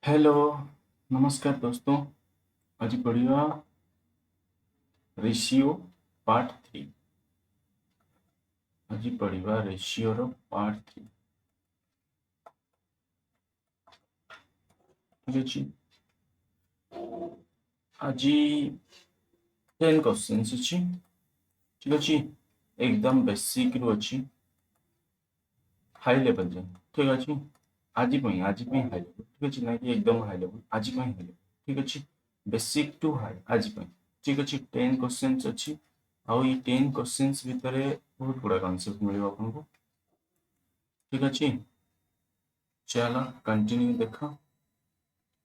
Hello, नमस्कार दोस्तों। आज पढ़िया रेशियो पार्ट 3। आज पढ़िया रेशियो रो पार्ट 3। ठीक अछि। आज 10 क्वेश्चंस अछि। ठीक अछि। एकदम बेसिक रो अछि, हाई लेवल जे। ठीक अछि। आज पे हाई लेवल। ठीक अछि ना कि एकदम हाई लेवल। आज पे हाई लेवल। ठीक अछि। बेसिक टू हाई आज पे। ठीक अछि। 10 क्वेश्चंस अछि। आउ ये 10 क्वेश्चंस भितरे बहुत गुड़ा कॉन्सेप्ट मिलियो आपनको। ठीक अछि। चलो कंटिन्यू देखा।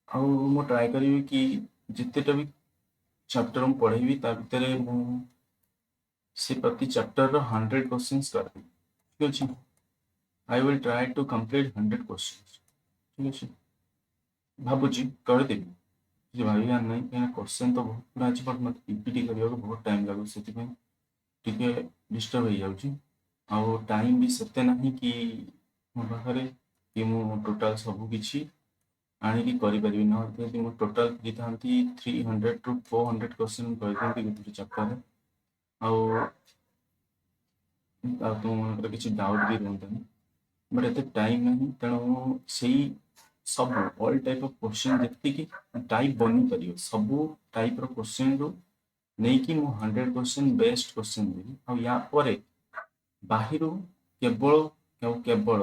आउ मु ट्राई करिवि कि जितेटा भी चैप्टर मु पढ़ेबी ता भितरे मु से प्रति चैप्टर रो 100 क्वेश्चंस करबी। ठीक अछि। I will try to complete 100 questions. ठीक अछि। भाबुची करदेबी। जे भाबियार नहीं कहीं क्वेश्चन तो बहुत गुड़ा अछि, बट मत पीपीटी करिया बहुत टाइम लागो सेति में टिके डिस्टर्ब हो जाउची। आउ टाइम भी सेते नहीं कि मो पाखरे कि मु टोटल सब किछि आनिकी करिपरिबि न। यदि मु total दिथांती 300 to 400 question करिथांती Gute chapter रे। आउ तुम किसी डाउट भी रहता बट एते टाइम नहीं, तेणु से सब ऑल टाइप ऑफ क्वेश्चन देखती कि टाइप बनी परियो सब टाइप रो क्वेश्चन रो नहीं कि मु 100 क्वेश्चन बेस्ट क्वेश्चन देबी। आ या परे बाहिर केवल केवल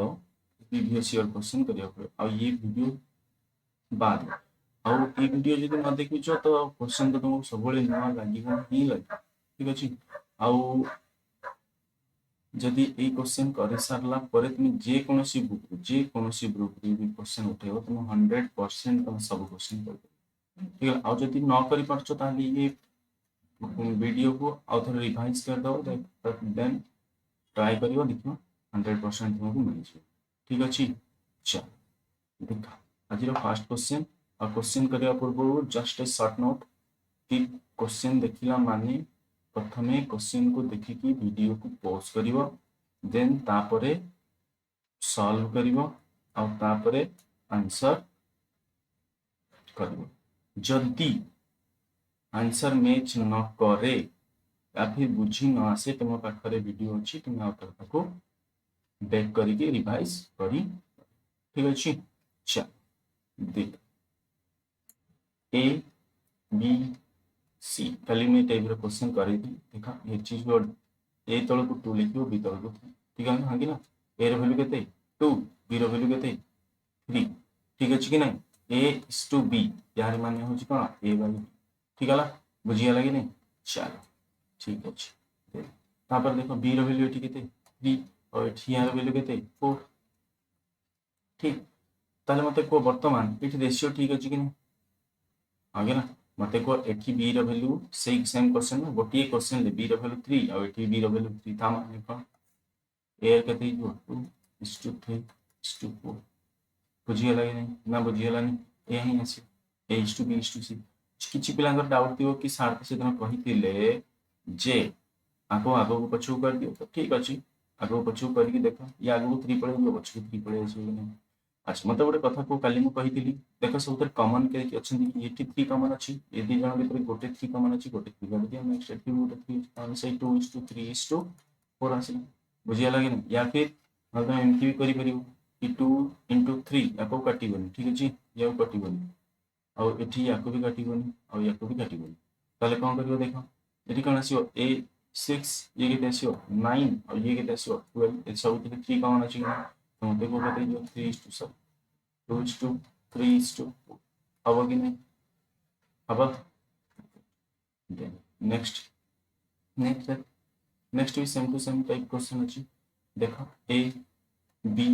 प्रीवियस ईयर क्वेश्चन करिया पड़े। आ ये वीडियो बाद आउ ये वीडियो जदि न देखिछ तो क्वेश्चन तो तुमको सब नुआ लगे ही लगे। ठीक अच्छे। आउ जदि ये क्वेश्चन कर सारा पर तुम जेकोसी बुक भी क्वेश्चन उठेब तुम 100% तुम सब क्वेश्चन कर। ठीक है। आउ जदि न कर पार्छ ताले ये वीडियो को आउ थे रिवाइज कर दो, देन ट्राई करियो देखो 100% तुमको मिल जाए। ठीक अच्छे। चल देखा आज फास्ट क्वेश्चन। और क्वेश्चन करने पूर्व जस्ट ए शॉर्ट नोट कि क्वेश्चन देखला माने प्रथमे क्वेश्चन को देखिकी वीडियो को पॉज करिवो, देन तापरे सॉल्व करिवो और तापरे आंसर करिवो। जदि आंसर मैच न करे या फिर बुझी न आसे तुम पाखरे वीडियो अच्छी तुम आपको बैक करके रिवाइज करी। ठीक अच्छे। चल देख ए बी सी खाली मैं टाइप क्वेश्चन कर देखा ये चीज ए तल को 2 लिखो बी तल को 3। ठीक है हाँ कि ना। ए रो वैल्यू केते 2, बी रो वैल्यू केते 3। ठीक अच्छे कि नहीं। ए इज टू बी यार माने होची कोन ए बाय बी। ठीक है बुझिया लगे नहीं। चलो ठीक अच्छे। तापर देखो बी रो वैल्यू एठी केते 3 और एठी यार वैल्यू केते 4। ठीक ताले मते को वर्तमान एठी रेशियो ठीक अछि कि नहीं आगे ना। मते को एठी बी रो वैल्यू सेम क्वेश्चन में गोटे क्वेश्चन ले बी रो वैल्यू 3 और एठी बी रो वैल्यू 3 था माने कोन ए केते 2 is to 3 is to 4। बुझीगला कि नहीं ना बुझीगला नहीं ए ही आसी ए is to b is to c। किछि पिलांगर डाउट थियो कि सार से तने कहितिले जे आगो आगो को पछु कर दियो तो ठीक अछि। आगो पछु करके देखो या आगो 3 पड़े दियो पछु 3 पड़े आसी नहीं। अच्छा मत गोटे कथा को काली मु कहितिली देख सब कमन के अछंती कि एठी 3 कमन अछि। ए दी जण भीतर गोटे 3 कमन अछि गोटे 3 कर दिया नेक्स्ट एठी गोटे 3 और से 2 is to 3 is to 4 आसी। बुझिया लगे नहीं। या फिर हम एमती भी करि परिबो कि 2 into 3 याको काटिबनी। ठीक अछि याको काटिबनी और एठी याको भी काटिबनी और याको भी काटिबनी। ताले कोन करियो देखो एठी कोन आसीओ ए 6 ये केते आसीओ 9 और ये केते आसीओ 12 ए सब 3 कमन अछि कि तो देखो केते जो 3 is to 7 2 is to 3 is to 4 अब कि नहीं अब नेक्स्ट नेक्स्ट नेक्स्ट भी same to same type question अछि। देखो ए बी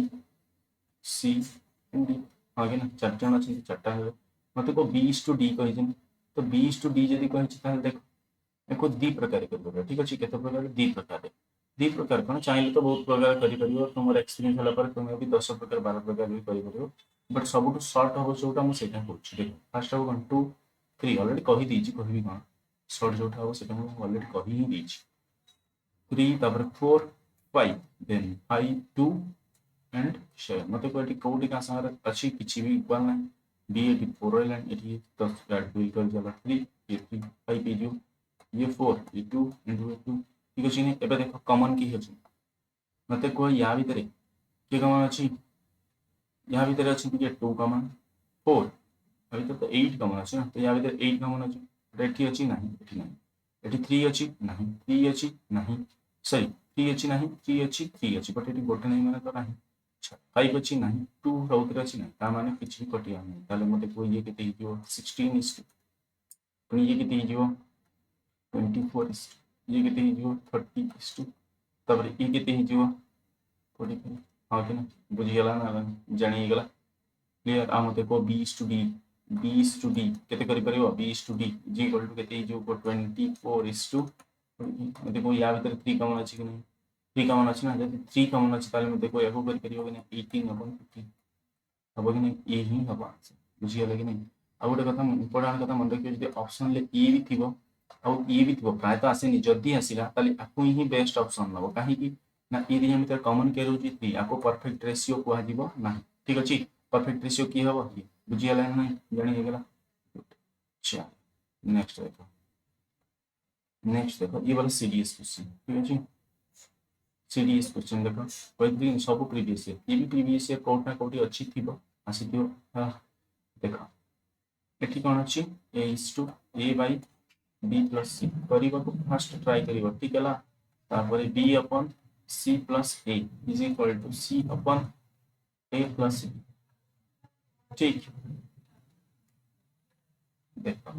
सी डी आगे ना चार जन अछि चारटा है मते को बी इज टू डी कहि तो बी इज टू डी जदी कहि ताले देखो एको दी प्रकार कर। ठीक अछि केते प्रकार दी प्रकार कोन चाहिए तो बहुत प्रकार करि परियो तुमर एक्सपीरियंस होला पर तुम भी 10 प्रकार 12 प्रकार भी करि परियो। बट सब शॉर्ट हो जोटा मु सेटा कहूची देखो फर्स्ट हो 1 2 3 ऑलरेडी कहि दीची कहबी कोन शॉर्ट जोटा हो सेटा मु ऑलरेडी कहि ही दीची 3 तापर 4 5 देन 5 2 एंड 7 मते को एटी कोडी का संग अच्छी किछि भी इक्वल ना बी ये 4 रहा ये 10 ऐड 2 कर जाला 3 ये 3 5 पे जो ये 4 ये 2 into ये 2 ठीक अछि ने एबे देखो कॉमन की अछि मते को या भीतर के कॉमन अछि या भीतर अछि कि 2 कॉमन 4 अभी तो 8 कॉमन अछि ना तो या भीतर 8 कॉमन अछि एठी अछि नाही एठी नाही एठी 3 अछि नाही 3 अछि नाही सॉरी 3 अछि नाही 3 अछि 3 अछि बट एठी गोटे नाही माने तो नाही अच्छा 5 अछि नाही 2 सबुतरे अछि नाही ता माने किछि कटिया नाही ताले मते को ये केते हिजो 16 इस पुनी ये केते हिजो 24 इस ये केते हिजो 30 इस तबरे ये केते हिजो 45 हां कि ना बुझी गेला ना जानी गेला क्लियर आ मते को b is to d b is to d केते करि परियो b is to d g equal to केते हिजो 24 is to मते को या भीतर 3 कॉमन अछि कि नहीं 3 कॉमन अछि ना जदि 3 कॉमन अछि ताले मते को एगो करि परियो कि नहीं 18 अपन 15 हबो कि नहीं ए ही हबो आंसर बुझी गेला कि नहीं आ गोटे कथा इंपोर्टेंट कथा मन रखियो जदि ऑप्शन ले ए भी थिबो आ ए भी थिबो प्राय तो आसेनी जदि आसीला ताले आकु ही बेस्ट ऑप्शन नबो काहे कि ना ए दिया भीतर कॉमन के रहउची 3 आको परफेक्ट रेशियो को आजिबो नाही ठीक अछि परफेक्ट रेशियो की हबो ये बुझी गेला नहीं जानी गेला अच्छा नेक्स्ट देखो ये वाला सीडीएस क्वेश्चन ठीक अछि सीडीएस क्वेश्चन देखो कोई सब प्रीवियस ईयर ये भी प्रीवियस ईयर कोठा कोठी अछि थिबो आसीथिबो देखो एठी कोन अछि a is to a by b plus c करिबो को फर्स्ट ट्राई करिबो ठीक हैला तापर b upon c plus a is equal to c upon a plus b ठीक देखो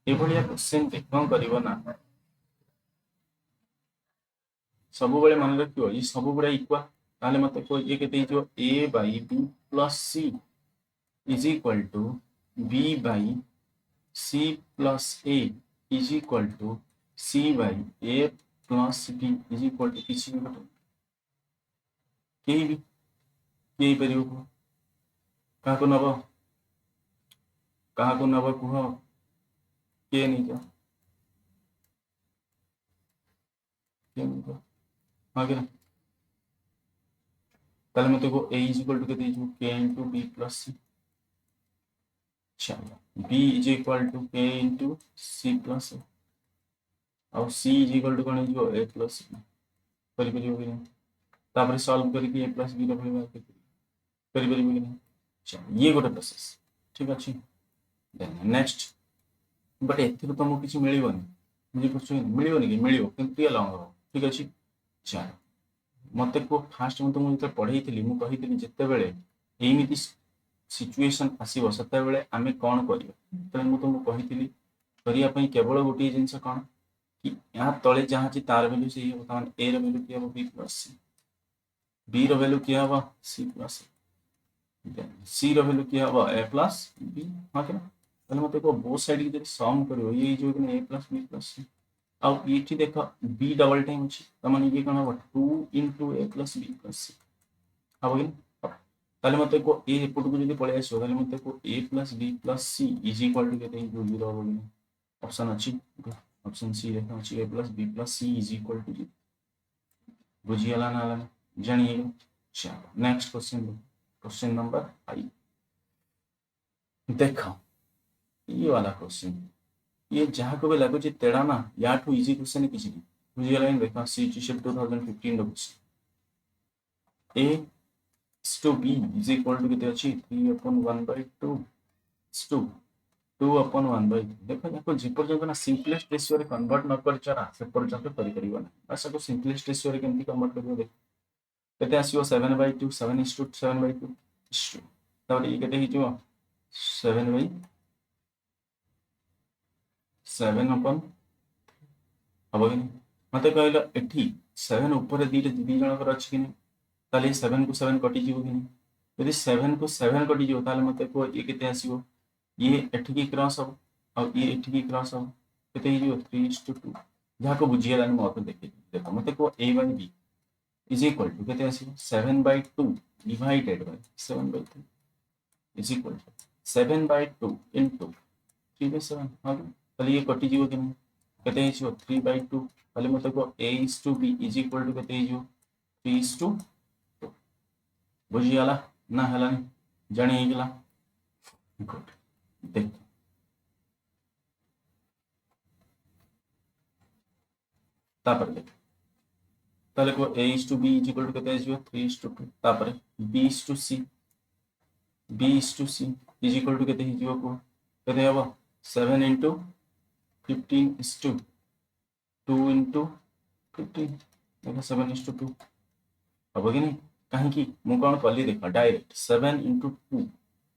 ए भलिया क्वेश्चन देखो करिबो ना सब बेले मन रखियो ये सब गुडा इक्वल ताले मते को ये केते हिजो a by b plus c is equal to b by c plus a is equal to c by a plus b is equal to किसी भी बटन केही परियो को कहा को नब कुह के नहीं क्या हाँ क्या ताले मते को a is equal to केते हिजो k into b plus c चलो b is equal to k into c plus a और c is equal to कौन हिजो a plus b करि परियो कि नहीं तापर सॉल्व करके a plus b रो वैल्यू करि परियो कि नहीं चलो ये गोटे प्रोसेस ठीक अछि देन नेक्स्ट बट एथिरो तुमको किसी मिलिबोनी बुझी पछो मिलिबोनी कि मिलिबो किंतु ये लॉन्ग हो ठीक अछि चलो मते को फास्ट में तुमको जते पढैथिली मु कहिथिली जते बेले एमिति सिचुएशन आसीबो सते बेले आमे कोन करियो तले मु तुमको कहिथिली करिया पई केवल गोटी जिंस कोन कि यहाँ तले जहाँ छी तार वैल्यू से ये बता ए रो वैल्यू की हबो b plus c b रो वैल्यू की हबो c plus a c रो वैल्यू की हबो a plus b हां के तले मते को बोथ साइड की सम करियो ये जो कि a plus b plus c अब ये देखो b डबल टाइम अछि त माने ये कोन हबो 2 into a plus b plus c हबो कि ताले मते को a एपुट को जदी पळे आसो ताले मते को a plus b plus c is equal to केते 0 हबो कि ऑप्शन अछि ऑप्शन सी देखा अछि a plus b plus c is equal to 0 बुझियला ना जानिए चलो नेक्स्ट क्वेश्चन क्वेश्चन नंबर 5 देखो ये वाला क्वेश्चन ये जहाँ को भी लागू तेड़ा ना या ठू इजी क्वेश्चन किसी नहीं बुझियला देखो सीटी शिफ्ट 2015 रो question a is to b is equal to केते अछि 3 upon 1 by 2 is to 2 upon 1 by 3 देखो याको जे पर्यंत ना सिंपलेस्ट रेशियो रे कन्वर्ट न कर चरा से पर्यंत करि परिबो ना बस को सिंपलेस्ट रेशियो रे केमति कन्वर्ट करियो देख केते आसीओ 7 by 2 7 is to 7 by 2 is to तब ये केते हिजो 7 by 7 upon हबो कि मते कहलो एठी 7 ऊपर दी जण कर अछि कि नहीं ताले 7 को 7 कटि जीवो कि नहीं यदि 7 को 7 कटि जीवो ताले मते को ये केते आसीओ ये एठी की क्रॉस हो और ये एठी की क्रॉस हो केते हिजो 3:2 जहाँ को बुझियला नि मते देखि देखो मते को a by b is equal to केते आसीओ 7 by 2 divided by 7 by 3 is equal to 7 by 2 into 3 by 7 हां ताले ये कटि जीवो कि नहीं केते हिजो 3 by 2 ताले मते को a is to b is equal to केते हिजो 3:2 बुझियला ना हला जानि गेला गुड देख तापर देख ताले को a is to b is equal to केते आसीबो 3 is to 2 तापर b is to c is equal to केते हिजिबो को केते हबो 7 into 15 is to 2 into 15 देखो 7 is to 2 हबो कि नहीं कहीं की मु कोन कली देखा डायरेक्ट 7 into 2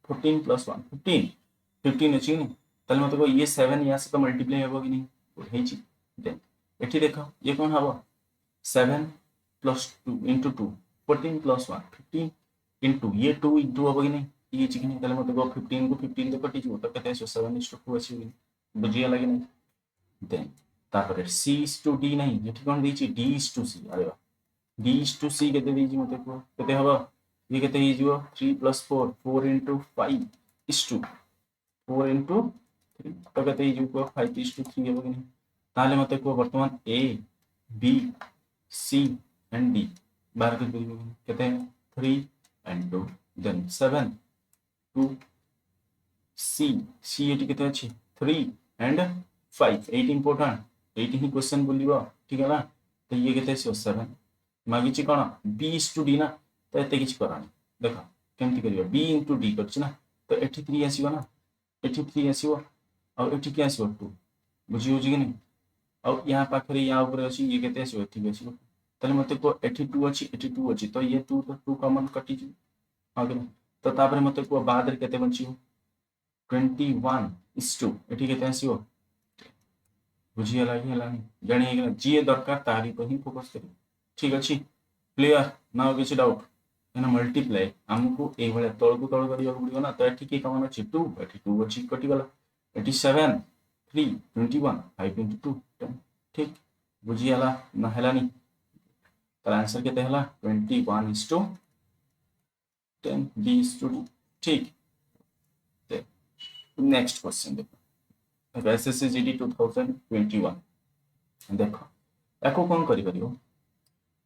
14 plus 1 15 अछि नहीं ताले मते को ये 7 या से तो मल्टीप्लाई हबो कि नहीं हेछि देन एठी देखो ये कोन हबो 7 plus 2 into 2 14 plus 1 15 into ये 2 into हबो कि नहीं ये छि कि नहीं ताले मते को 15 को 15 तो कटि जबो तो केते 7 is to 2 अछि बुझिया लागि नहीं देन तापर c is to d नहीं एठी कोन दैछि d is to c अरे वाह d is to c केते दैछि मते को केते हबो ये केते हि जिवो 3 plus 4 4 into 5 is to 4 into 3 तो केते हि जिवो 5 is to 3 हबो कि नहीं ताले मते को वर्तमान a b c and d बाहर कर दियो केते 3 and 2 then 7 2 c एटी केते अछि 3 and 5 8 important 8 ही क्वेश्चन बोलिबो ठीक है ना तो ये केते अछि 7 मागी छि कोन b is to d ना तो एते किछ करानी देखो केमति करियो b into d करछि ना तो एठी 3 आसीबो ना एठी 3 आसीबो और एठी के आसीबो 2 बुझि होछि कि नहीं और यहाँ पाखरे या ऊपर अछि ये केते आसीबो ठीक अछि तले मते को एठी 2 अछि एठी 2 अछि तो ये 2 तो 2 कॉमन कटि छि हां कि नहीं तो तापर मते को बाद रे केते बंचियो 21 is to एठी केते आसीबो बुझिया लागि हला नहीं जानि हे जे दरकार तारी को ही फोकस करी ठीक अछि क्लियर नाउ किछ डाउट एना मल्टीप्लाई हमको ए भले तळ को तळ करियो पड़ियो ना तो एठी के कमन अछि 2 एठी 2 अछि कटि गला एठी 7 3 21 5 into 2 10 ठीक बुझियाला ना हला नहीं तो आंसर केते हला 21 is to 10 b is to d ठीक नेक्स्ट क्वेश्चन देखो एसएससी जीडी 2021 देखो एको कोन करि करियो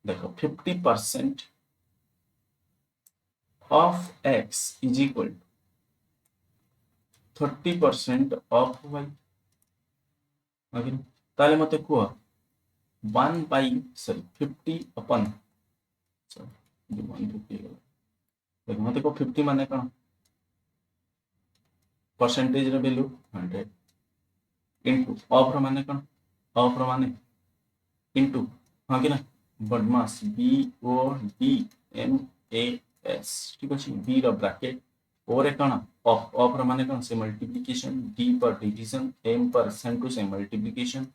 देखो 50% of x is equal to 30% of y आगे ताले मते को 1 by सॉरी 50 upon सॉरी 150 देखो मते को 50 माने कोन परसेंटेज रे वैल्यू 100 इनटू ऑफ रो माने कोन ऑफ रो माने इनटू हां कि ना बदमाश b o d m a s ठीक अछि b रो ब्रैकेट और ए कोन ऑफ रो माने कोन से मल्टीप्लिकेशन d पर डिवीजन m परसेंट टू से मल्टीप्लिकेशन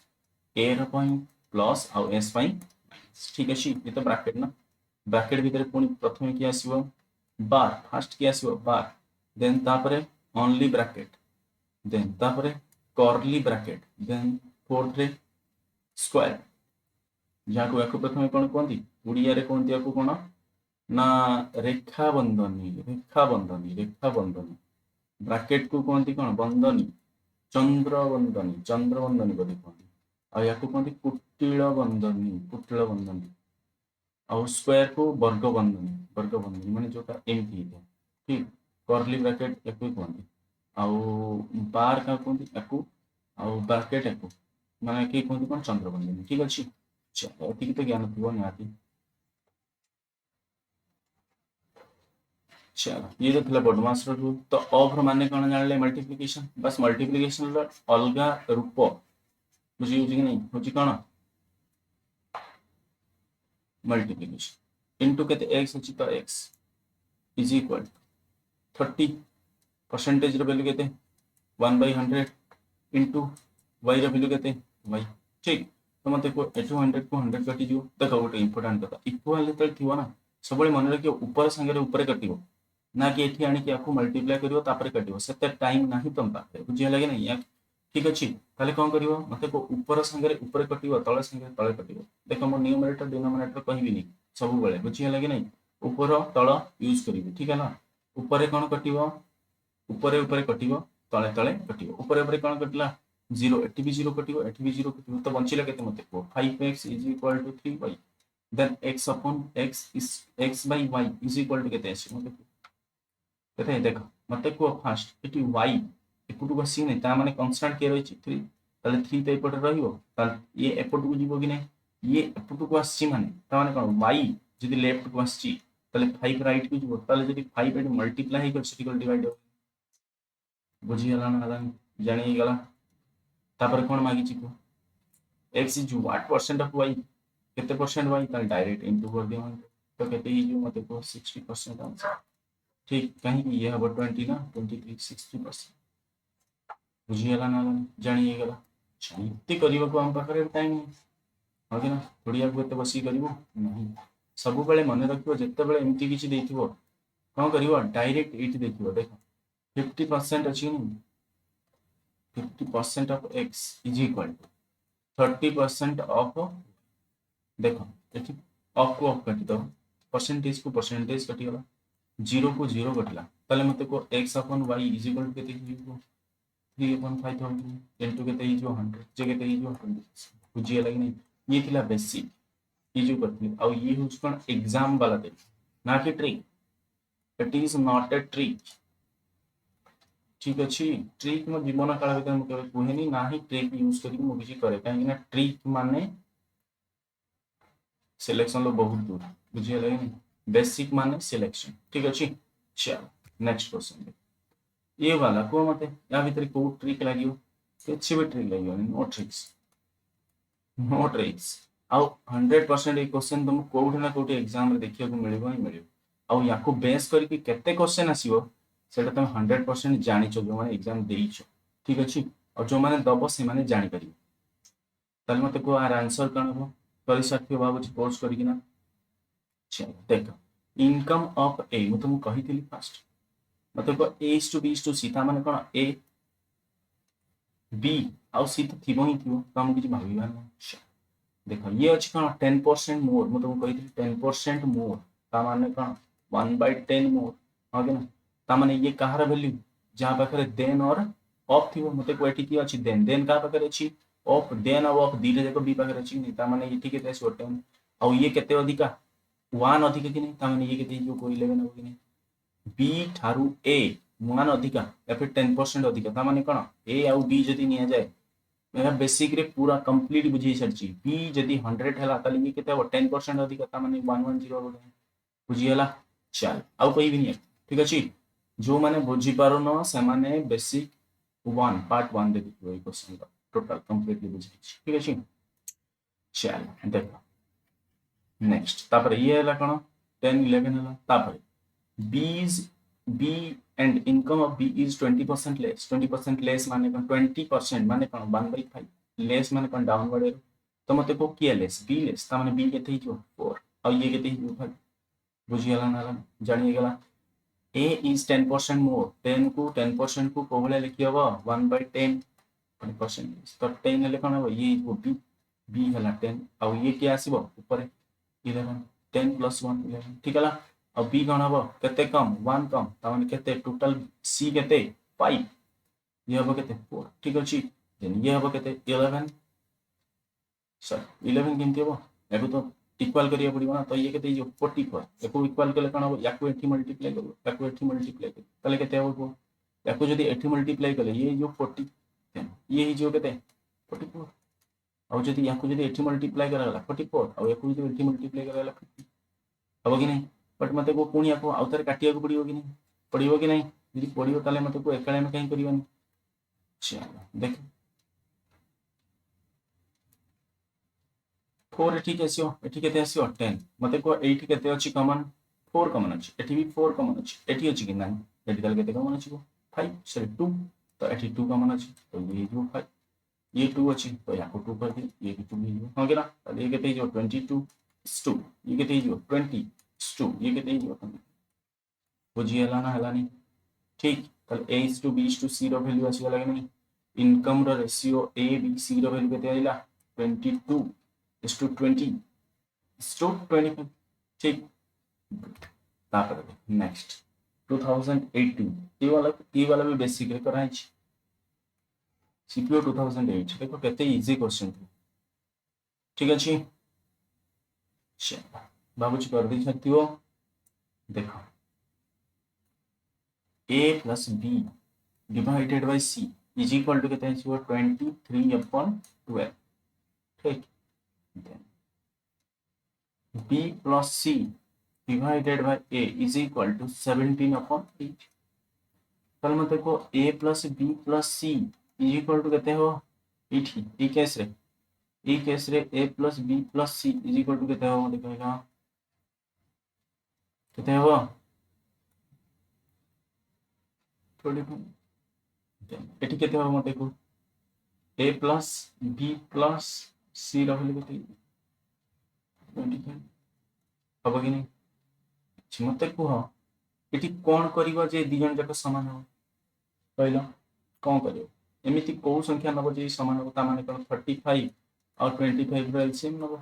a रो पॉइंट प्लस और s पॉइंट ठीक अछि ये तो ब्रैकेट ना ब्रैकेट भीतर पुनी प्रथमे की आसीबो बार फर्स्ट की आसीबो बार देन तापरे only bracket then तापरे curly bracket then fourth रे square जाको याको प्रथमे कोन कोंती उड़िया रे कोंती याको कोन ना रेखा बंधनी ब्रैकेट को कोंती कोन बंधनी चंद्र बंधनी बोली कोंती आ याको कोंती कुटिल बंधनी और स्क्वायर को वर्ग बंधनी माने जोटा एमटी है ठीक कर्ली ब्रैकेट एको कोंती आउ बार का कोंती एको आउ ब्रैकेट एको माने के कोंती कोन चंद्र बंधनी ठीक अछि चलो एतिक तो ज्ञान थिबो निहाती चलो ये जो थिला बदमाश रो रूल तो ऑफ रो माने कोन जानले मल्टीप्लिकेशन बस मल्टीप्लिकेशन रो अलगा रूप बुझी होजी कि नहीं होजी कोन मल्टीप्लिकेशन इनटू केते x अछि तो x इज इक्वल 30 परसेंटेज रो वैल्यू केते 1 by 100 इनटू y रो वैल्यू केते y ठीक तो मते को 100 को 100 कटि जो देखो गोटे इंपोर्टेंट कथा इक्वल तल थिवो ना सबले मन रखियो ऊपर संगे ऊपर कटिवो ना कि एठी आनी कि आको मल्टीप्लाई करिवो तापर कटिवो सेते टाइम नाही तम पाखे बुझिया लागे नहीं या ठीक अछि ताले कोन करिवो मते को ऊपर संगे ऊपर कटिवो तळे संगे तळे कटिवो देखो मो न्यूमरेटर डिनोमिनेटर कहिबी नहीं सब बेले बुझिया लागे नहीं ऊपर तळ यूज करिवो ठीक है ना ऊपर कोन कटिवो ऊपर कटिवो तळे तळे कटिवो ऊपर कोन कटला 0 एटी भी 0 कटिवो एटी भी 0 कटिवो तो बंचिला केते मते को 5x is equal to 3y then x upon x is x by y is equal to केते आसी मते केते देख मते को फास्ट एटी y एपटू बसी नै ता माने कांस्टेंट के रही 3 ताले 3 तो एपटे रहियो ताले ये एपटू जीवो कि नै ये एपटू को आसी माने ता माने कोन y जदी लेफ्ट को आसी ताले 5 राइट को जीवो ताले जदी 5 एटी मल्टीप्लाई कर सिटिकल डिवाइड बुझी गला ना हला जानी गला तापर कोन मागी छी को x is what percent of y केते परसेंट y ताले डायरेक्ट इनटू कर दियो तो केते ही जो मते को 60% आंसर ठीक कहीं ये हम 20 ना 23 60% बुझीगला ना जानीगला इतने करने को आम पाखे टाइम हाँ कि ना थोड़ी आगे एत बस कर सब बेले मन रख जिते एमती किसी कौन कर डायरेक्ट ये देख देख 50% अच्छी 50% of x is equal to 30% of देख ये ऑफ को ऑफ काटी दब परसेंटेज को परसेंटेज कटिगला 0 को 0 कटिला ताले मते को x अपन y इज इक्वल टू केते 3/5000 into केते 100 जे केते 100 बुझिए लगी नहीं ये थिला बेसिक ये जो करथि आ ये हुज कोन एग्जाम वाला दे ना कि trick it is not a trick ठीक अछि ट्रिक म जीवन काल भीतर म केबे कहनी ना ही ट्रिक यूज करी म किछि करे काहे ना ट्रिक माने सिलेक्शन लो बहुत दूर बुझिए लगी नहीं बेसिक माने सिलेक्शन ठीक अछि चल नेक्स्ट क्वेश्चन ये वाला को मते या भीतर को ट्रिक लागियो किछि भी ट्रिक लागियो नो ट्रिक्स आउ 100% ये क्वेश्चन तुम कोठी ना कोठी एग्जाम रे देखियो को मिलिबो ही मिलिबो आउ याको बेस करके केते क्वेश्चन आसीबो सेटा तुम 100% जानि छ जो माने एग्जाम देई छ ठीक अछि और जो माने दबो से माने जानि परिबो तल मते को आर आंसर कन हो करि सकथियो बाबू जी पोस्ट करी ना चल देख इनकम ऑफ ए मु तुम कहितली फर्स्ट मतलब a is to b is to c ता माने कोन a b आउ c तो थिबो ही थिबो तो हम किछ भाबिबा ना देखो ये अछि कोन 10% मोर मु तुम कहितली 10% मोर ता माने कोन 1/10 मोर हो गेना ता माने ये कहार वैल्यू जहां पाखरे देन और ऑफ थिबो मते को एठी की अछि देन का पाखरे अछि ऑफ देन और ऑफ दीले जको बी पाखरे अछि नि ता माने एठी केते अछि 10 आउ ये केते अधिका 1 अधिका कि नहीं ता माने ये केते जो को 11 हो कि नहीं बी ठारू ए 1 अधिका या फिर 10% अधिका ता माने कोन ए आउ बी जदी निया जाए मेरा बेसिक रे पूरा कंप्लीट बुझी सरची बी जदी 100 हला ताली ये केते 10% अधिका ता माने 110 हो बुझी हला चल आउ कोई भी नहीं ठीक अछि जो माने बुझी पारो न से माने बेसिक 1 पार्ट 1 दे दियो ए क्वेश्चन का टोटल कंप्लीटली बुझी ठीक अछि चल देखो नेक्स्ट तापर ये हला कोन 10 11 हला तापर b is b and income of b is 20% less 20% less माने कोन 20% माने कोन 1/5 लेस माने कोन डाउनवर्ड एरो तो मते को किया लेस b लेस ता माने b केते ही जो 4 और ये केते ही जो 5 बुझी गला ना जानि गला a is 10% more 10 को 10% को कोबले लिखि हबो 1/10 20% तो 10 ले कोन हबो ये वो b b हला 10 और ये क्या आसीबो ऊपर 11 10 + 1 11 ठीक हला अब बी कौन हम केते कम 1 कम ताने केते टोटल सी केते 5 ये हम केते 4 ठीक अछि देन ये हम केते 11 सर 11 केमति हो एबो तो इक्वल करिया पड़िबो ना तो ये केते जो 44 एको इक्वल करले कोन हो याको एठी मल्टीप्लाई करो याको एठी मल्टीप्लाई करो तले केते हो याको जदी एठी मल्टीप्लाई करले ये जो 40 ये ही जो केते 44 और जदी याको जदी एठी मल्टीप्लाई करला 44 और याको जदी एठी मल्टीप्लाई करला 50 अब कि नहीं बट मते को पुणी आपको आउथरे काटिया को पड़ियो कि नहीं यदि पड़ियो ताले मते को एकाले में कहीं करिवानी चलो देख 4 ठीक आसियो एठी केते आसियो 10 मते को एठी केते अछि कॉमन 4 कॉमन अछि एठी भी 4 कॉमन अछि एठी अछि कि नाही एठी ताले केते कॉमन अछि 5 सॉरी 2 तो एठी 2 कॉमन अछि तो ये जो 5 ये 2 अछि तो याको 2 कर दे ये भी 2 ही हो गया ना ताले ये केते जो 22 2 ये केते जो 20 2 ये केते जो बुझी हला ना हला नहीं ठीक ताले a is to b is to c रो वैल्यू आसी गला नहीं इनकम रो रेशियो a b c रो वैल्यू केते आइला 22 is to 20 is to 25 ठीक तापर नेक्स्ट 2018 ये वाला भी बेसिक रे कराइ छी सीपीओ 2008 देखो केते इजी क्वेश्चन ठीक अछि बाबूजी कर दी सकती हो देखो A plus B divided by C is equal to कितना है 23/12 ठीक B plus C divided by A is equal to 17/8 कल मत देखो A plus B plus C is equal to केते हो एठी ई केस रे A plus B plus C is equal to केते हो देखो केते हो थोड़ी एठी केते हो मत देखो ए प्लस बी प्लस सी रखले केते 25 हबो कि नहीं मत कुह एठी कोन करिवो जे दी जन जाक समान हो कहलो कौन कर एमती कौ संख्या नब जी सामान हम ताने कौन 35 और 25 रो एलसीएम नब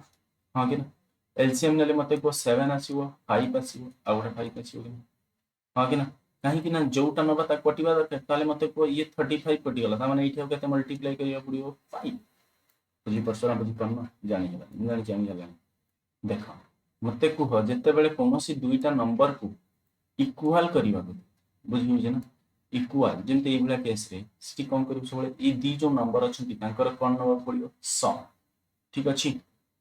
हाँ कि ना एलसीएम नेले मते को 7 आसीबो 5 आसीबो आ गोटे 5 आसीबो कि हाँ कि ना कहीं ना जोटा नबा ता कटिबा दरकार ताले मते को ये 35 कटि गला ता माने एठी केते मल्टीप्लाई करिया पड़ियो 5 बुझी परसरा बुझी परना जानी हला देखो मते को जते बेले कोनोसी दुईटा नंबर को इक्वल करिवा बुझी हो जे ना इक्वल जमते ये वाला केस रे सिटी कौन करियो सब ये दी जो नंबर अछंती तांकर कोन नबा पड़ियो सम ठीक अछि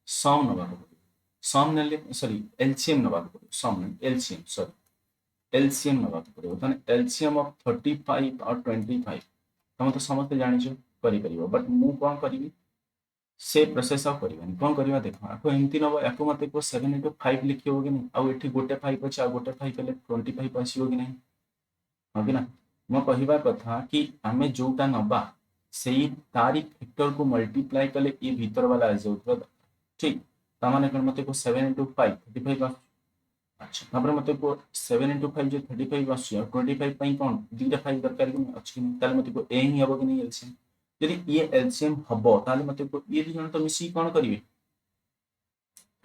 सम नबा पड़ियो सम नेले सॉरी एलसीएम नबा पड़ियो सम एलसीएम सॉरी एलसीएम नबा पड़ियो तने एलसीएम ऑफ 35 और 25 तम तो समस्त जानि छ करि परिबो बट मु कोन करिवि से प्रोसेस ऑफ करिवानी कोन करिवा देखो आको एमती नबा आको मते को 7 into 5 लिखियो कि नहीं आ एठी गोटे 5 अछि आ गोटे 5 हेले 25 आसीबो कि नहीं हो कि ना मो कहवा कथा कि आमे जोटा नबा सेही तारी फैक्टर को मल्टीप्लाई कले ये भीतर वाला आ जाउतबा ठीक ता माने कोन मते को 7 into 5 35 अच्छा तापर मते को 7 into 5 जो 35 आसी और 25 पई कोन दीटा 5 दरकार कि अछि कि ताले मते को ए ही हबो कि नहीं एलसीएम यदि ये एलसीएम हबो ताले मते को ये जन तो मिसी कोन करिवे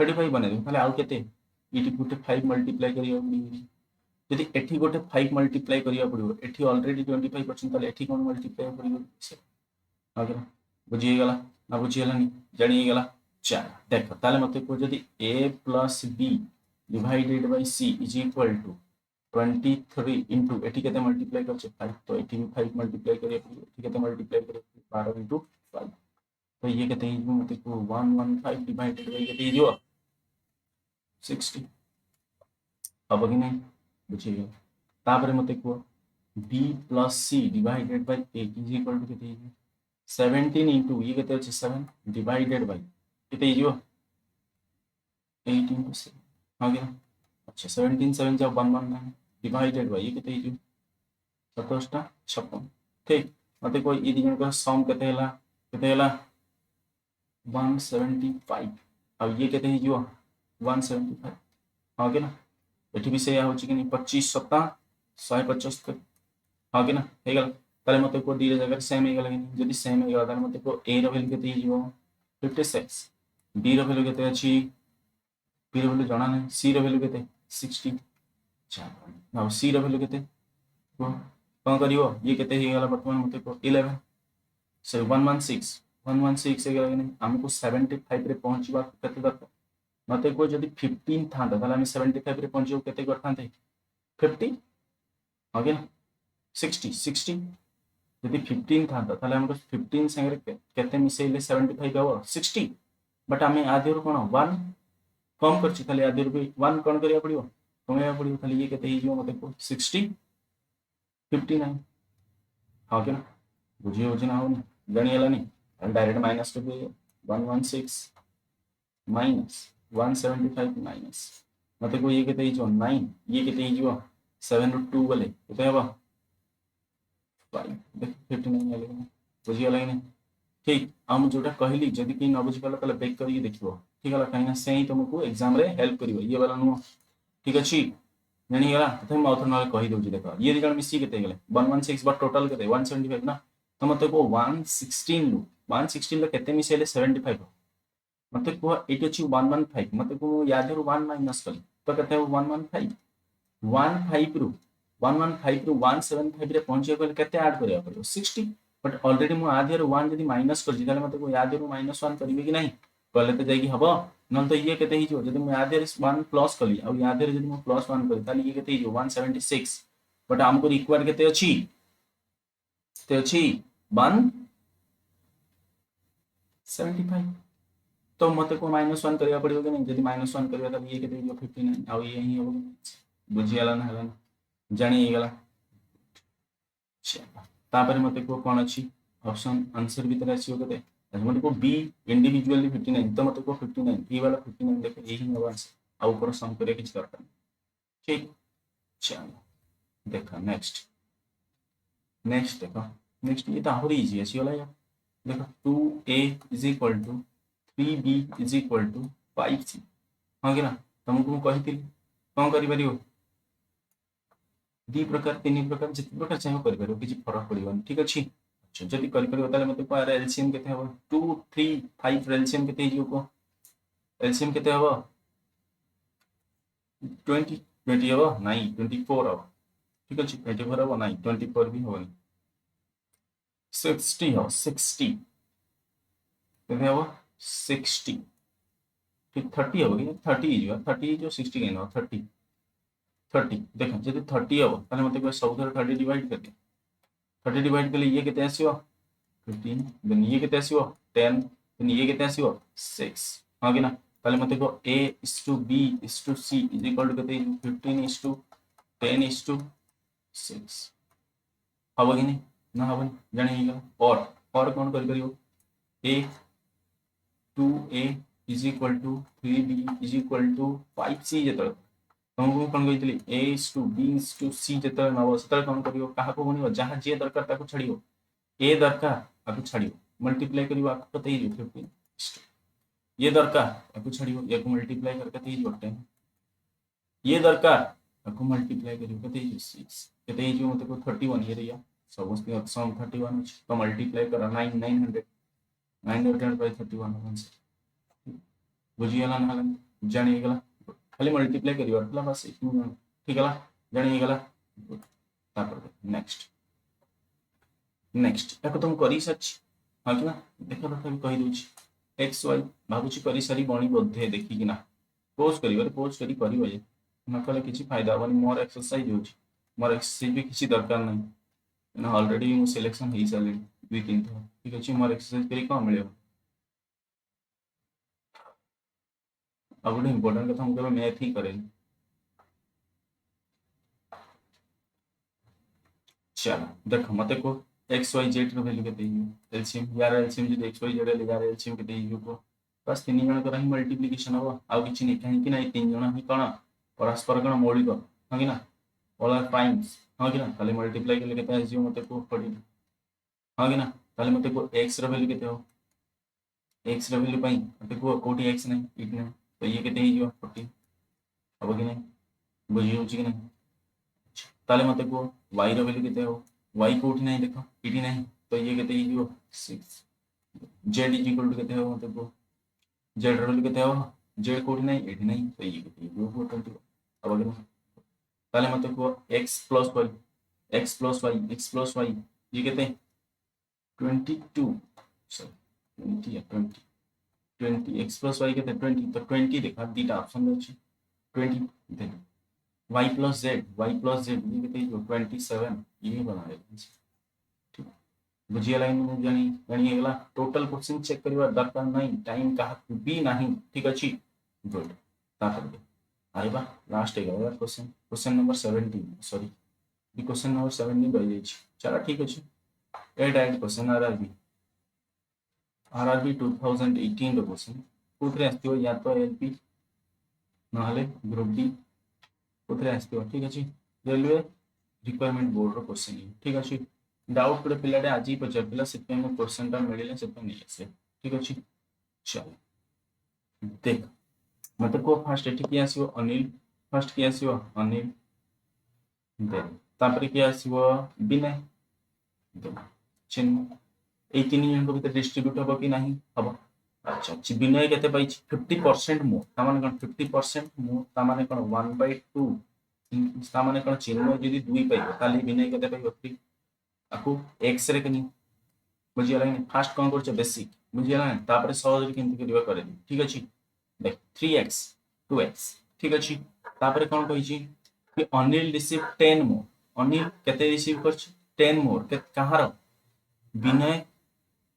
35 बने दो ताले आउ केते इटी गुटे 5 मल्टीप्लाई करियो यदि एठी गोटे 5 मल्टीप्लाई करिया पड़ियो एठी ऑलरेडी 25% ताले एठी कोन मल्टीप्लाई करियो से आगे बुझी गला ना बुझी गला नहीं जानी गला चल देखो ताले मते को यदि a plus b divided by c is equal to 23 into एठी केते मल्टीप्लाई कर 5 तो एठी भी 5 मल्टीप्लाई करिया पड़ियो एठी केते मल्टीप्लाई करिया 12 इनटू 5 तो ये केते ही मते को 115 डिवाइडेड बाय केते हिजो 60 अब कि नहीं बुझिए तापर मते को b plus c divided by a is equal to केते 17 into ये केते अछि 7 डिवाइडेड बाय केते हिजो 8 into 7 हो गया अच्छा 17 7 जब 119 डिवाइडेड बाय ये केते हिजो 27 टा 56 ठीक मते कोई ई दिजन का सम केते हला 175 अब ये केते हिजो 175 हो गया ना एठी भी से होची कि नहीं 25 7 175 हाँ कि ना हे गला ताले मते को डी रे जगह सेम हे गला कि जदी सेम हे गला ताले मते को a रो वैल्यू केते हिजो 56 b रो वैल्यू केते अछि b रो वैल्यू जाना नहीं c रो वैल्यू केते 60 अच्छा नाउ c रो वैल्यू केते कोन करियो ये केते हे गला वर्तमान मते को 11 सो 116 हे गला कि नहीं हमको 75 रे पहुंचबा केते दरकार मते को जदी 15 था ताले हम 75 रे पहुंचियो केते करथांते 50 ओके ना 60 यदि 15 था ताले हमको 15 संगे केते मिसेले 75 हबो 60 बट हमें आधेर कोन 1 कम करछि ताले आधेर भी 1 कोन करिया पड़ियो कमया पड़ियो ताले ये केते हिजो मते को 60 59 हां के ना बुझियो बुझना हो जानि हला नहीं डायरेक्ट माइनस तो 116 माइनस 175 माइनस मते को ये केते हिजो 9 ये केते हिजो 7 रो 2 वाले केते हबो 5 देख 59 आले बुझी गला नहीं ठीक हम जोटा कहली जदी कि न बुझी पाला ताले बैक करी देखिबो ठीक हला काइना से ही तुमको एग्जाम रे हेल्प करिवो ये वाला नु ठीक अछि जानि गला तथे म ऑथर नाल कहि दोजी देखो ये रिजल्ट मिसी केते गेले 116 बट टोटल केते 175 ना तो मते को 116 लो केते मिसेले 75 मते को एटी अछि 115 मते को याद रो 1 माइनस करी तो केते 115 15 रु 115 रु 175 रे पहुंचे गेल केते ऐड करिया पड़ियो 60 बट ऑलरेडी मु आधे रो 1 जदी माइनस कर जिताले मते को याद रो -1 करिवे कि नहीं कहले तो जाई कि हबो न तो ये केते हिजो जदी मु आधे 1 प्लस कली आ आधे जदी मु +1 करी ताले ये केते हिजो 176 बट हमको रिक्वायर केते अछि 175 तो मते को -1 करबा पड़ियो कि नहीं जदि -1 करबा त ये केते 59 आ ये ही हो बुझियाला ना हला जानी गला तापर मते को कोन अछि ऑप्शन आंसर भीतर आसीओ केते मते को बी इंडिविजुअली 59 तो मते को 59 बी वाला 59 देखो यही होगा आंसर आ ऊपर सम करे किछ दरकार ठीक चलो देखा नेक्स्ट देखो नेक्स्ट ये तो आहुरी इजी अछि होला यार देखो 2a is equal to 3b is equal to 5c हां कि ना तुमको मैं कहिथिली कोन करि परियो दी प्रकार तीन प्रकार जित प्रकार चाहे कर परियो किछि फरक पड़िबन ठीक अछि अच्छा जदि कर परियो ताले मते को एलसीएम केते हबो 2 3 5 एलसीएम केते हियो को एलसीएम केते हबो 20 20 हबो नहीं 24 हबो ठीक अछि 24 हबो नहीं 24 भी हबो 60 हो 60 केते हबो 60 ठीक 30 हबो कि 30 हिजो 30 जो 60 केन 30 30 देखो जदि 30 हबो ताले मते को सब 30 डिवाइड करके 30 डिवाइड करले ये केते आसीबो 15 देन ये केते आसीबो 10 देन ये केते आसीबो 6 हां कि ना ताले मते को a is to b is to c is equal to केते 15 is to 10 is to 6 हबो कि नहीं ना हबो जानि गला और कौन कर करियो a 2a is equal to 3b is equal to 5c जेतल तुमको कौन कहितली a is to b is to c जेतल नबो सेतल कौन करियो काहा को गनियो जहां जे दरकार ताको छाड़ियो ए दरकार आकु छाड़ियो मल्टीप्लाई करियो आकु कते हिजो 15 ये दरकार आकु छाड़ियो या को मल्टीप्लाई कर कते हिजो 10 ये दरकार आकु मल्टीप्लाई करियो कते हिजो 6 कते हिजो मते को 31 ये रिया समस्त सम 31 अछि तो मल्टीप्लाई कर 900 बाय 31 आंसर बुझियला ना जानि गेला खाली मल्टीप्लाई करियो मतलब बस ठीक है जानि गेला तापर नेक्स्ट एको तुम करी सच हाँ कि ना देख तथा भी कही दूची एक्स वाई भावुची करी सारी बणी बोधे देखी कि ना पोज करियो पोज करी करियो जे न कले किछि फायदा होनी मोर एक्सरसाइज होची मोर एक्सरसाइज भी किछि दरकार नहीं ना ऑलरेडी मु सिलेक्शन हे साले दुई तीन थो ठीक अछि मोर एक्सरसाइज करी को मिलियो अब गोटे इंपोर्टेंट कथा हम केवल मैथ ही करें चलो देखो मते को एक्स वाई जेड रो वैल्यू केते हियो एलसीएम यार एलसीएम जे एक्स वाई जेड ले यार एलसीएम केते हियो को बस तीन जण को रही मल्टीप्लिकेशन हो आ किछि नै काहे कि नै तीन जण ही कोन परस्पर कोन मौलिक हां कि ना ऑल आर प्राइम्स हां कि ना खाली मल्टीप्लाई केले केते आजियो मते को पड़ी हां कि ना खाली मते को एक्स रो वैल्यू केते हो एक्स रो वैल्यू पई मते को कोठी एक्स नै इट नै तो ये केते हियो 40 अब कि नै बुझी होची कि नै ताले मते को y रो वैल्यू केते हो y कोठी नै देखो इटी नै तो ये केते हियो 6 z इज इक्वल टू केते हो मते को z रो वैल्यू केते हो z कोठी नै इटी नै तो ये केते हियो 20 अब कि ताले मते को x प्लस y ये केते 22 सॉरी 20 या 20 x प्लस y केते 20 तो 20 देखा दीटा ऑप्शन अछि 20 देन y plus z ये कितने जो 27 ये बना है ठीक बुझिया लाइन में जानी गला टोटल क्वेश्चन चेक करबा दरकार नहीं टाइम का भी नहीं ठीक अछि गुड तापर अरे बा लास्ट है गला क्वेश्चन नंबर 17 सॉरी ये क्वेश्चन नंबर 17 रह जाई चलो ठीक अछि ए डायरेक्ट क्वेश्चन आरआरबी 2018 रो क्वेश्चन कोथरे आस्तियो या तो एलपी नहले ग्रुप डी कोथरे आस्तियो ठीक अछि रेलवे रिक्वायरमेंट बोर्ड रो क्वेश्चन ठीक अछि डाउट करे पिलाडे आज ही पचार पिला सेते में क्वेश्चन टा मिलिले सेते नहीं आसे ठीक अछि चलो देख मतलब को फर्स्ट एठी की आसीबो अनिल फर्स्ट की आसीबो अनिल देन तापर की आसीबो विनय चिन्ह ए तीन जन को भीतर डिस्ट्रीब्यूट होबो कि नहीं हबो अच्छा अच्छी विनय केते पाई 50% मो ता माने कोन 50% मो ता माने कोन 1/2 ता माने कोन चिन्ह यदि 2 पाइबो ताली विनय केते पाइबो 3 आकु x रे कनी बुझिया लाइन फास्ट कोन करछ बेसिक बुझिया लाइन तापर सहज केनति करिवा करे ठीक अछि देख 3x 2x ठीक अछि तापर कोन कहि छी कि अनिल रिसीव 10 मो अनिल केते रिसीव कर 10 मोर कहार विनय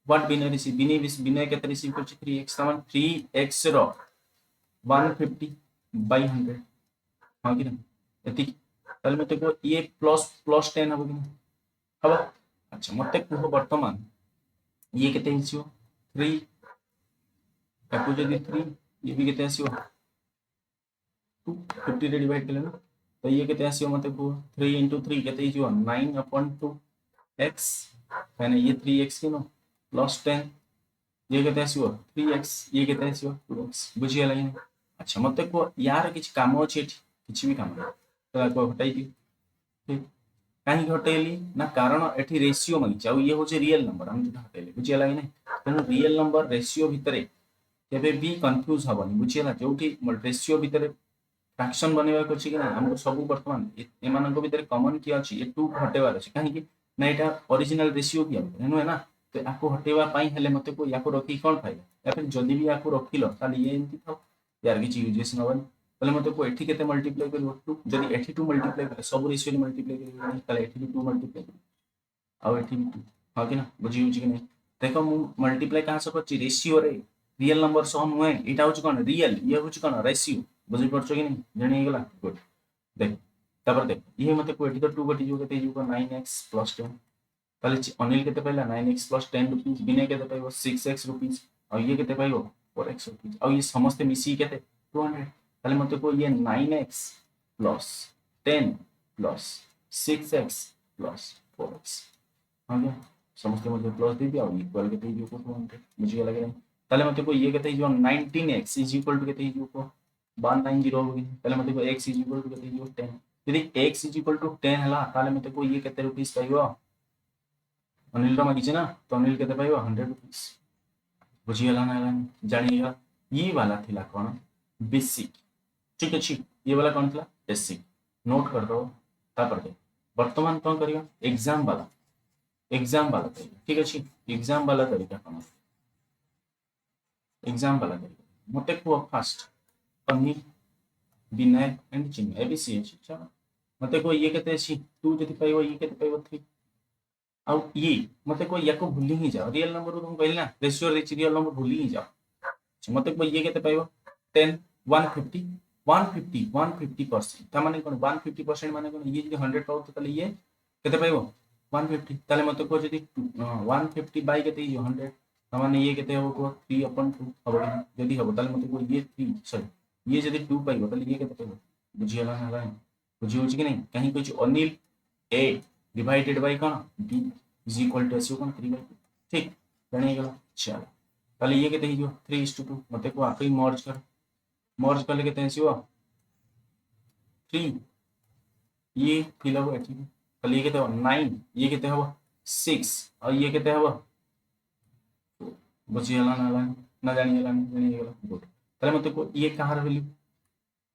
व्हाट विनय रिसीव विनय केते रिसीव कर 3x समान 3x रो 150 बाय 100 हां कि ना एति ताले मते को ये प्लस प्लस 10 हबो कि ना हबो अच्छा मते को वर्तमान ये केते हिसियो 3 ताको जदी 3 ये भी केते आसीयो 250 रे डिवाइड केले ना तो ये केते आसीयो मते को 3 into 3 केते हिसियो 9/2x यानी ये 3x के नो प्लस 10 ये केते आसीयो 3x ये केते आसीयो 2x बुझी गला कि अच्छा मते को यार किछ काम अछि एठी किछ भी काम तो आको हटाई दी ठीक कहीं हटेली ना कारण एठी रेशियो मांगी आ ये होचे रियल नंबर हम जो हटेले बुझी गला कि नहीं तेनु रियल नंबर रेशियो भितरे केबे भी कंफ्यूज हबनी बुझी गला जोठी रेशियो भितरे फ्रैक्शन बनेवा को अछि कि ना हमको सब वर्तमान ए मानको भितरे कॉमन की अछि ए 2 हटेवार अछि काहे कि ना एटा ओरिजिनल रेशियो की हम है ना तो याको हटेवा पाई हेले मते को याको रखी कोन फायदा या फिर जदी भी याको रखिलो ताली ये एंती था यार किछ यूजेस नबन ताले मते को एठी केते मल्टीप्लाई करिवो 2 जदी एठी 2 मल्टीप्लाई करे सब रेशियो मल्टीप्लाई करिवो ताले एठी 2 मल्टीप्लाई कर आ एठी 2 हां कि ना बुझी होची कि नहीं देखो मु मल्टीप्लाई कहां से करची रेशियो रे रियल नंबर सह नुए एटा होची कोन रियल ये होची कोन रेशियो बुझी पड़छो कि नहीं जानी गेला गुड देख तापर देख ये मते को एठी तो 2 गटी जो केते जो 9x + 10 ताले अनिल केते पाइला 9x + 10 रुपीस विनय केते पाइबो 6x रुपीस और ये केते पाइबो 4x रुपीस और ये समस्त मिसी केते 200 ताले मते को ये 9x + 10 + 6x + 4x आ गया समस्त मते प्लस दे दिया और इक्वल केते जो को 200 मुझे ये लगे ताले मते को ये केते जो 19x = केते जो को 190 होगी ताले मते को x = केते जो 10 यदि x = 10 हला ताले मते को ये केते रुपीस पाइबो अनिल रा मागिছে ना तो अनिल केते पाइबो 100 रुपीस बुझी गला ना जानिएगा ये वाला थिला कोन बेसिक ठीक अछि ये वाला कोन थिला बेसिक नोट कर दो तापर दे वर्तमान कोन करियो एग्जाम वाला तरीका ठीक अछि एग्जाम वाला तरीका कोन एग्जाम वाला तरीका मते को फास्ट अनिल विनय एंड चिन्ह एबीसी अछि चलो मते को ये केते अछि 2 जति पाइबो ये केते पाइबो 3 आउ ये मते को याको भूली ही जाओ रियल नंबर तुम कहली ना रेशियो रियल नंबर भूली ही जाओ मते को ये केते पाइबो 10 150 150% ता माने कोन 150% माने कोन ये जदी 100 पाउ तो ये केते पाइबो 150 ताले मते को जदी 150 बाय केते 100 ता माने ये केते हो को 3/2 हबो जदी हबो ताले मते को ये 3 सॉरी ये जदी 2 पाइबो ताले ये केते पाइबो बुझी गला ना बुझी होची कि नहीं कहीं कुछ अनिल a डिवाइडेड बाय कौन b इज इक्वल टू एसयू कौन 3/2 ठीक जानी गला चलो ताले ये केते हिजो 3:2 मते को आखिरी मर्ज कर केते एसयू 3 ये फिल हो एठी ताले ये केते हो 9 ये केते हो 6 और ये केते हो बुझी गला ना जानी गला गुड ताले मते को ये कहार वैल्यू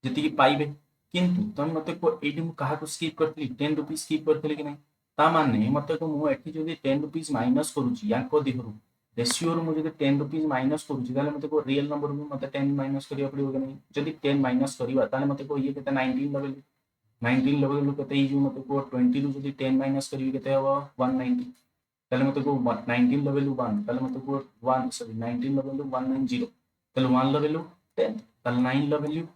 जति की पाइबे किंतु तम मते को एडी मु कहा को स्किप करतली 10 रुपीस स्किप करतली कि नहीं ता माने मते को मु एठी जदी 10 रुपीस माइनस करूची याको दिहरु रेशियो रो मु जदी 10 रुपीस माइनस करूची ताले मते को रियल नंबर मु मते 10 माइनस करिया पड़िबो कि नहीं जदी 10 माइनस करिवा ताले मते को ये केते 19 लेवल केते हिजु मते को 20 रु जदी 10 माइनस करिवि केते हबो 190 ताले मते को 19 लेवल 1 ताले मते को 1 सॉरी 19 लेवल 190 ताले 1 लेवल 10 ताले 9 लेवल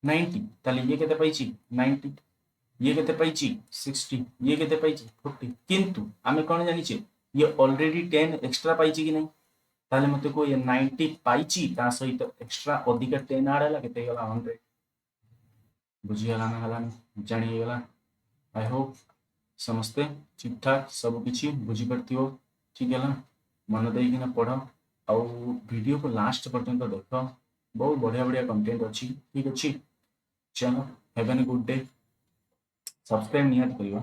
90 ताले ये केते पाइची 90 ये केते पाइची 60 ये केते पाइची 40 किंतु आमे कोन जानि छे ये ऑलरेडी 10 एक्स्ट्रा पाइची कि नहीं ताले मते को ये 90 पाइची ता सहित एक्स्ट्रा अधिक 10 आडला केते गला 100 बुझी गला ना हला जानि गला आई होप समझते ठीक ठाक सब किछि बुझी पड़तियो ठीक है ना मन देई कि ना पढ़ो आ वीडियो को लास्ट पर्यंत देखो बहुत बढ़िया कंटेंट अच्छी ठीक अच्छी चलो have an good day subscribe निहाती करियो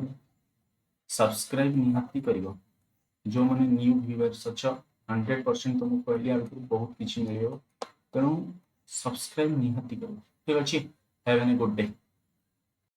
सब्सक्राइब निहाती करियो जो माने न्यू व्यूअर्स अच्छा 100% तुमको कहली आ बहुत किछि मिलियो तेणु सब्सक्राइब निहाती करियो ठीक अच्छी हैव एन गुड डे।